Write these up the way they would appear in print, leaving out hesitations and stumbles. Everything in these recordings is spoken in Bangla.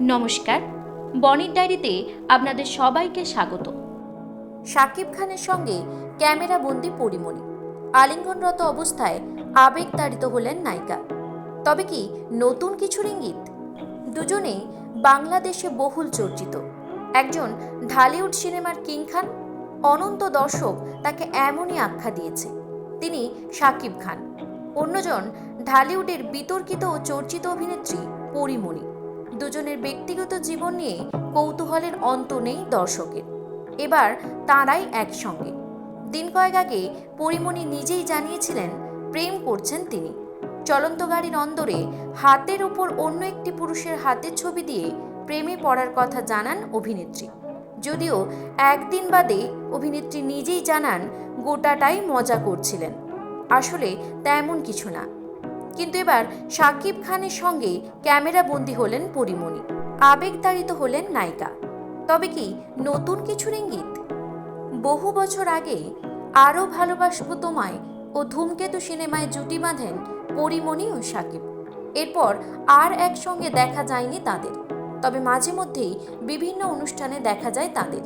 নমস্কার, বনির ডায়েরিতে আপনাদের সবাইকে স্বাগত। শাকিব খানের সঙ্গে ক্যামেরাবন্দি পরীমণি, আলিঙ্গনরত অবস্থায় আবেগতাড়িত হলেন নায়িকা। তবে কি নতুন কিছুর ইঙ্গিত? দুজনেই বাংলাদেশে বহুল চর্চিত। একজন ঢালিউড সিনেমার কিং খান, অনন্ত দর্শক তাকে এমনই আখ্যা দিয়েছে। তিনি শাকিব খান। অন্যজন ঢালিউডের বিতর্কিত ও চর্চিত অভিনেত্রী পরীমণি। দুজনের ব্যক্তিগত জীবন নিয়ে কৌতূহলের অন্ত নেই দর্শকের। এবার তাঁরাই একসঙ্গে। দিন কয়েক আগে পরীমণি নিজেই জানিয়েছিলেন প্রেম করছেন তিনি। চলন্ত গাড়ির অন্দরে হাতের উপর অন্য একটি পুরুষের হাতের ছবি দিয়ে প্রেমে পড়ার কথা জানান অভিনেত্রী। যদিও একদিন বাদে অভিনেত্রী নিজেই জানান গোটাটাই মজা করছিলেন, আসলে তেমন কিছু না। কিন্তু এবার শাকিব খানের সঙ্গে ক্যামেরাবন্দি হলেন পরীমণি, আবেগতাড়িত হলেন নায়িকা। তবে কি নতুন কিছুর ইঙ্গিত? বহু বছর আগে আরও ভালোবাসবো তোমায় ও ধূমকেতু সিনেমায় জুটি বাঁধেন পরীমণি ও শাকিব। এরপর আর একসঙ্গে দেখা যায়নি তাদের, তবে মাঝে মধ্যেই বিভিন্ন অনুষ্ঠানে দেখা যায় তাদের।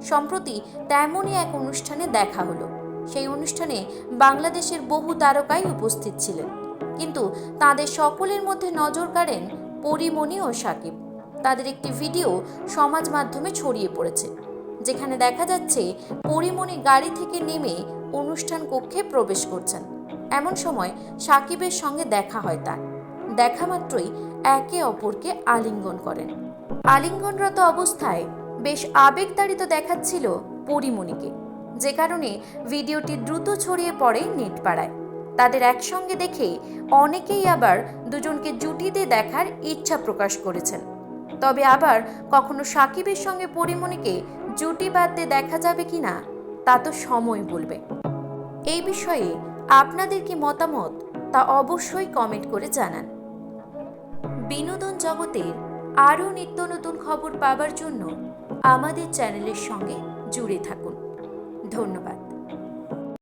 সম্প্রতি তেমনই এক অনুষ্ঠানে দেখা হলো। সেই অনুষ্ঠানে বাংলাদেশের বহু তারকাই উপস্থিত ছিলেন, কিন্তু তাদের সকলের মধ্যে নজর কাড়েন পরীমণি ও শাকিব। তাদের একটি ভিডিও সমাজ মাধ্যমে ছড়িয়ে পড়েছে, যেখানে দেখা যাচ্ছে পরীমণি গাড়ি থেকে নেমে অনুষ্ঠান কক্ষে প্রবেশ করছেন। এমন সময় শাকিবের সঙ্গে দেখা হয় তার। দেখা মাত্রই একে অপরকে আলিঙ্গন করেন। আলিঙ্গনরত অবস্থায় বেশ আবেগতাড়িত দেখাচ্ছিল পরীমণিকে, যে কারণে ভিডিওটি দ্রুত ছড়িয়ে পড়ে নেটপাড়ায়। তাদের একসঙ্গে দেখে অনেকেই আবার দুজনকে জুটিতে দেখার ইচ্ছা প্রকাশ করেছেন। তবে আবার কখনো শাকিবের সঙ্গে পরীমণিকে জুটি বাঁধতে দেখা যাবে কিনা তা তো সময় বলবে। এই বিষয়ে আপনাদের কি মতামত তা অবশ্যই কমেন্ট করে জানান। বিনোদন জগতের আরও নিত্য নতুন খবর পাবার জন্য আমাদের চ্যানেলের সঙ্গে জুড়ে থাকুন। ধন্যবাদ।